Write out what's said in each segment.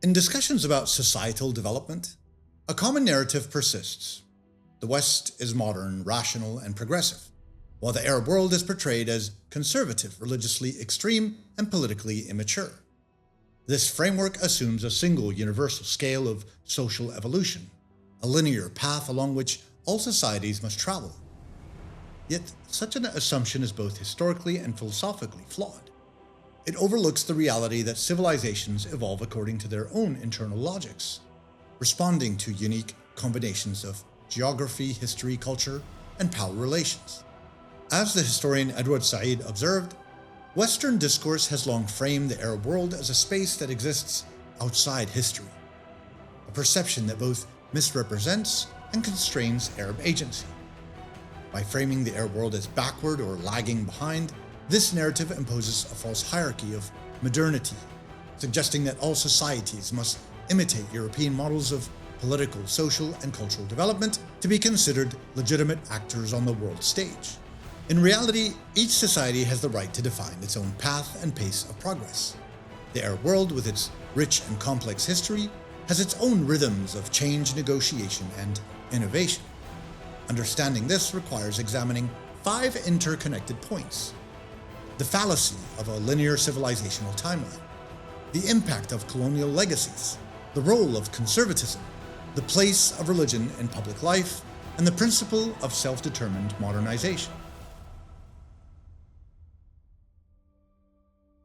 In discussions about societal development, a common narrative persists. The West is modern, rational, and progressive, while the Arab world is portrayed as conservative, religiously extreme, and politically immature. This framework assumes a single universal scale of social evolution, a linear path along which all societies must travel. Yet, such an assumption is both historically and philosophically flawed. It overlooks the reality that civilizations evolve according to their own internal logics, responding to unique combinations of geography, history, culture, and power relations. As the historian Edward Said observed, Western discourse has long framed the Arab world as a space that exists outside history, a perception that both misrepresents and constrains Arab agency. By framing the Arab world as backward or lagging behind, this narrative imposes a false hierarchy of modernity, suggesting that all societies must imitate European models of political, social, and cultural development to be considered legitimate actors on the world stage. In reality, each society has the right to define its own path and pace of progress. The Arab world, with its rich and complex history, has its own rhythms of change, negotiation, and innovation. Understanding this requires examining 5 interconnected points: the fallacy of a linear civilizational timeline, the impact of colonial legacies, the role of conservatism, the place of religion in public life, and the principle of self-determined modernization.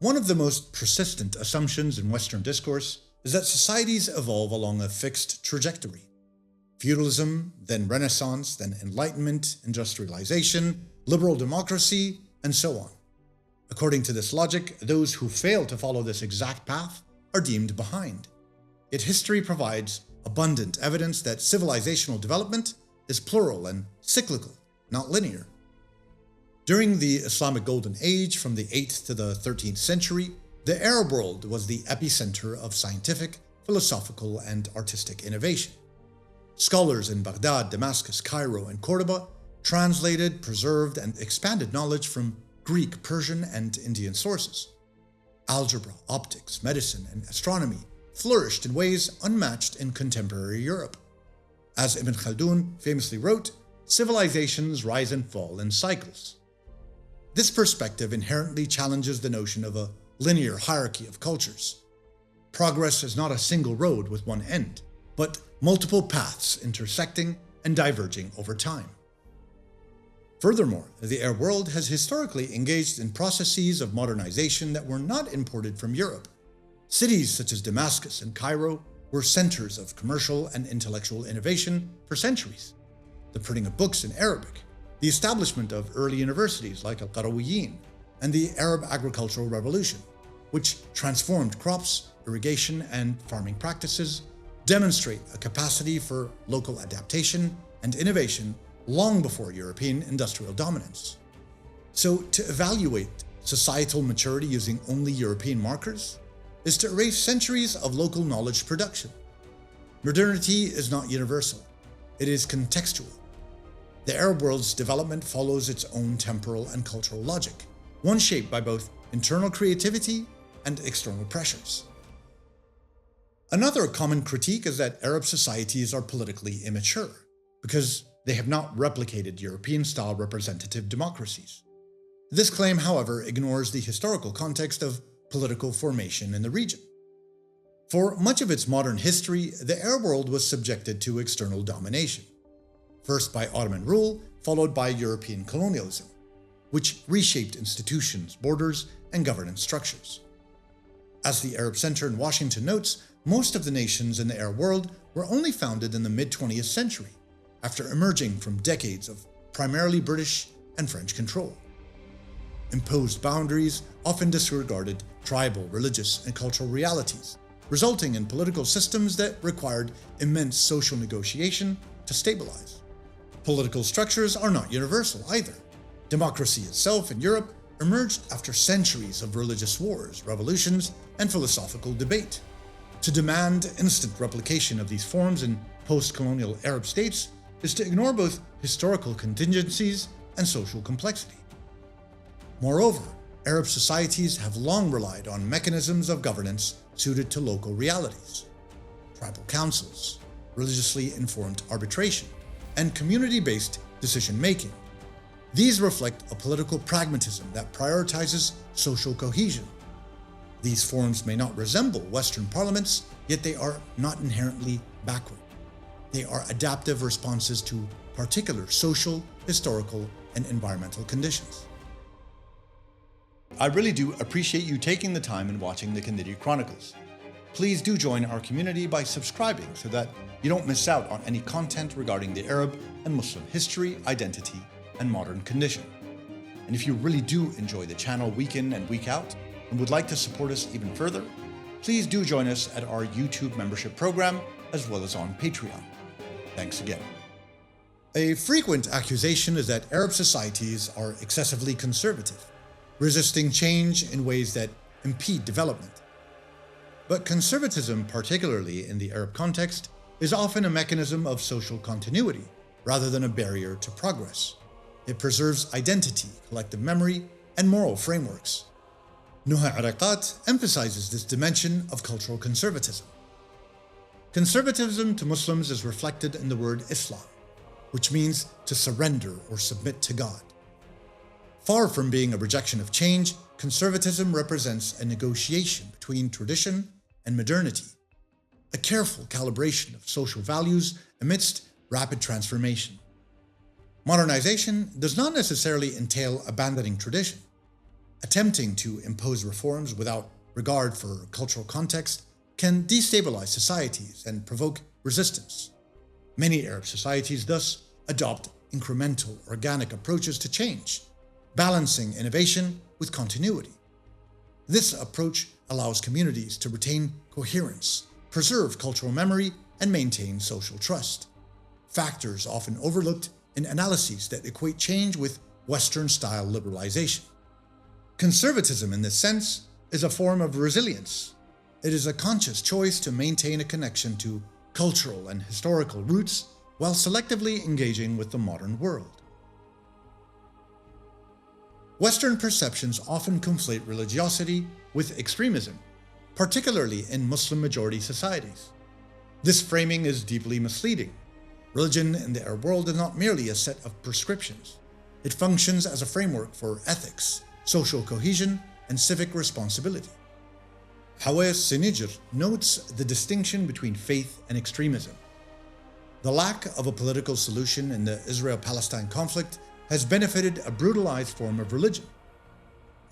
One of the most persistent assumptions in Western discourse is that societies evolve along a fixed trajectory. Feudalism, then Renaissance, then Enlightenment, industrialization, liberal democracy, and so on. According to this logic, those who fail to follow this exact path are deemed behind. Yet history provides abundant evidence that civilizational development is plural and cyclical, not linear. During the Islamic Golden Age, from the 8th to the 13th century, the Arab world was the epicenter of scientific, philosophical, and artistic innovation. Scholars in Baghdad, Damascus, Cairo, and Cordoba translated, preserved, and expanded knowledge from Greek, Persian, and Indian sources. Algebra, optics, medicine, and astronomy flourished in ways unmatched in contemporary Europe. As Ibn Khaldun famously wrote, civilizations rise and fall in cycles. This perspective inherently challenges the notion of a linear hierarchy of cultures. Progress is not a single road with one end, but multiple paths intersecting and diverging over time. Furthermore, the Arab world has historically engaged in processes of modernization that were not imported from Europe. Cities such as Damascus and Cairo were centers of commercial and intellectual innovation for centuries. The printing of books in Arabic, the establishment of early universities like Al-Qarawiyyin, and the Arab agricultural revolution, which transformed crops, irrigation, and farming practices, demonstrate a capacity for local adaptation and innovation long before European industrial dominance. So, to evaluate societal maturity using only European markers is to erase centuries of local knowledge production. Modernity is not universal, it is contextual. The Arab world's development follows its own temporal and cultural logic, one shaped by both internal creativity and external pressures. Another common critique is that Arab societies are politically immature, because they have not replicated European-style representative democracies. This claim, however, ignores the historical context of political formation in the region. For much of its modern history, the Arab world was subjected to external domination, first by Ottoman rule, followed by European colonialism, which reshaped institutions, borders, and governance structures. As the Arab Center in Washington notes, most of the nations in the Arab world were only founded in the mid-20th century, after emerging from decades of primarily British and French control. Imposed boundaries often disregarded tribal, religious, and cultural realities, resulting in political systems that required immense social negotiation to stabilize. Political structures are not universal either. Democracy itself in Europe emerged after centuries of religious wars, revolutions, and philosophical debate. To demand instant replication of these forms in post-colonial Arab states is to ignore both historical contingencies and social complexity. Moreover, Arab societies have long relied on mechanisms of governance suited to local realities: tribal councils, religiously informed arbitration, and community-based decision-making. These reflect a political pragmatism that prioritizes social cohesion. These forms may not resemble Western parliaments, yet they are not inherently backward. They are adaptive responses to particular social, historical, and environmental conditions. I really do appreciate you taking the time and watching the Candidi Chronicles. Please do join our community by subscribing so that you don't miss out on any content regarding the Arab and Muslim history, identity, and modern condition. And if you really do enjoy the channel week in and week out and would like to support us even further, please do join us at our YouTube membership program as well as on Patreon. Thanks again. A frequent accusation is that Arab societies are excessively conservative, resisting change in ways that impede development. But conservatism, particularly in the Arab context, is often a mechanism of social continuity rather than a barrier to progress. It preserves identity, collective memory, and moral frameworks. Nuha Arakat emphasizes this dimension of cultural conservatism. Conservatism to Muslims is reflected in the word Islam, which means to surrender or submit to God. Far from being a rejection of change, conservatism represents a negotiation between tradition and modernity, a careful calibration of social values amidst rapid transformation. Modernization does not necessarily entail abandoning tradition. Attempting to impose reforms without regard for cultural context can destabilize societies and provoke resistance. Many Arab societies thus adopt incremental, organic approaches to change, balancing innovation with continuity. This approach allows communities to retain coherence, preserve cultural memory, and maintain social trust, factors often overlooked in analyses that equate change with Western-style liberalization. Conservatism, in this sense, is a form of resilience. It is a conscious choice to maintain a connection to cultural and historical roots while selectively engaging with the modern world. Western perceptions often conflate religiosity with extremism, particularly in Muslim-majority societies. This framing is deeply misleading. Religion in the Arab world is not merely a set of prescriptions. It functions as a framework for ethics, social cohesion, and civic responsibility. Hawes Sinijr notes the distinction between faith and extremism. The lack of a political solution in the Israel-Palestine conflict has benefited a brutalized form of religion.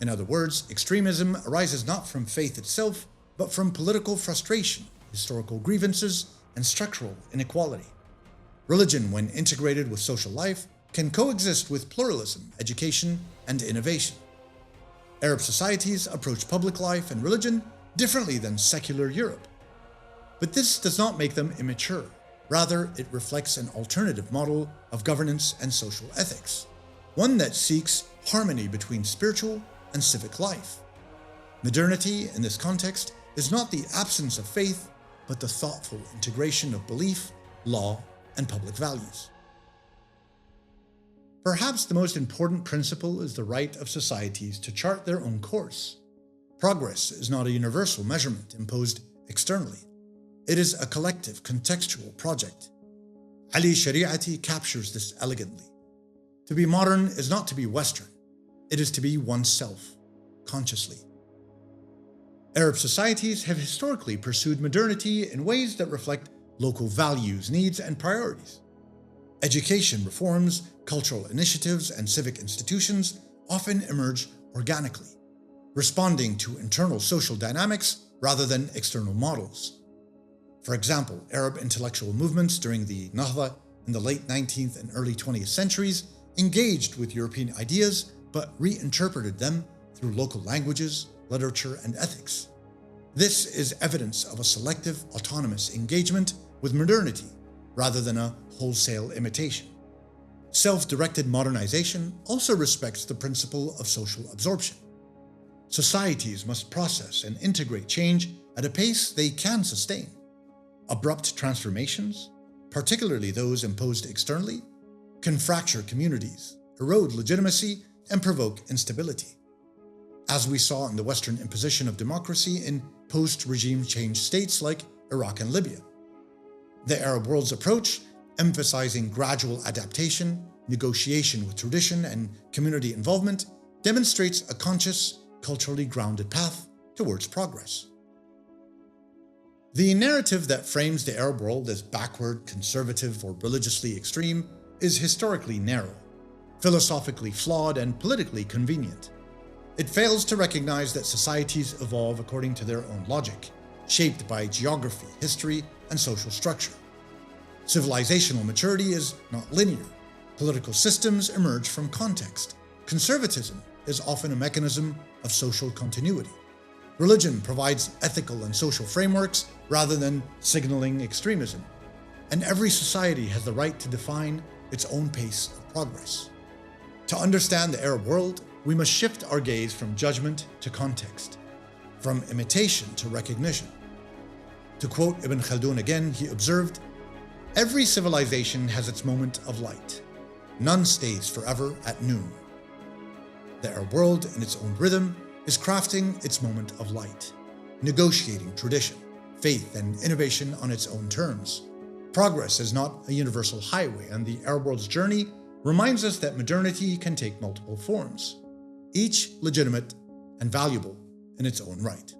In other words, extremism arises not from faith itself, but from political frustration, historical grievances, and structural inequality. Religion, when integrated with social life, can coexist with pluralism, education, and innovation. Arab societies approach public life and religion differently than secular Europe. But this does not make them immature. Rather, it reflects an alternative model of governance and social ethics, one that seeks harmony between spiritual and civic life. Modernity, in this context, is not the absence of faith, but the thoughtful integration of belief, law, and public values. Perhaps the most important principle is the right of societies to chart their own course. Progress is not a universal measurement imposed externally. It is a collective, contextual project. Ali Shari'ati captures this elegantly. To be modern is not to be Western. It is to be oneself, consciously. Arab societies have historically pursued modernity in ways that reflect local values, needs, and priorities. Education reforms, cultural initiatives, and civic institutions often emerge organically, responding to internal social dynamics rather than external models. For example, Arab intellectual movements during the Nahda in the late 19th and early 20th centuries engaged with European ideas but reinterpreted them through local languages, literature, and ethics. This is evidence of a selective, autonomous engagement with modernity rather than a wholesale imitation. Self-directed modernization also respects the principle of social absorption. Societies must process and integrate change at a pace they can sustain. Abrupt transformations, particularly those imposed externally, can fracture communities, erode legitimacy, and provoke instability. as we saw in the Western imposition of democracy in post-regime change states like Iraq and Libya. The Arab world's approach, emphasizing gradual adaptation, negotiation with tradition, and community involvement, demonstrates a conscious, culturally grounded path towards progress. The narrative that frames the Arab world as backward, conservative, or religiously extreme is historically narrow, philosophically flawed, and politically convenient. It fails to recognize that societies evolve according to their own logic, shaped by geography, history, and social structure. Civilisational maturity is not linear. Political systems emerge from context. Conservatism is often a mechanism of social continuity. Religion provides ethical and social frameworks rather than signaling extremism. And every society has the right to define its own pace of progress. To understand the Arab world, we must shift our gaze from judgment to context, from imitation to recognition. To quote Ibn Khaldun again, he observed, "Every civilization has its moment of light. None stays forever at noon." The Arab world, in its own rhythm, is crafting its moment of light, negotiating tradition, faith, and innovation on its own terms. Progress is not a universal highway, and the Arab world's journey reminds us that modernity can take multiple forms, each legitimate and valuable in its own right.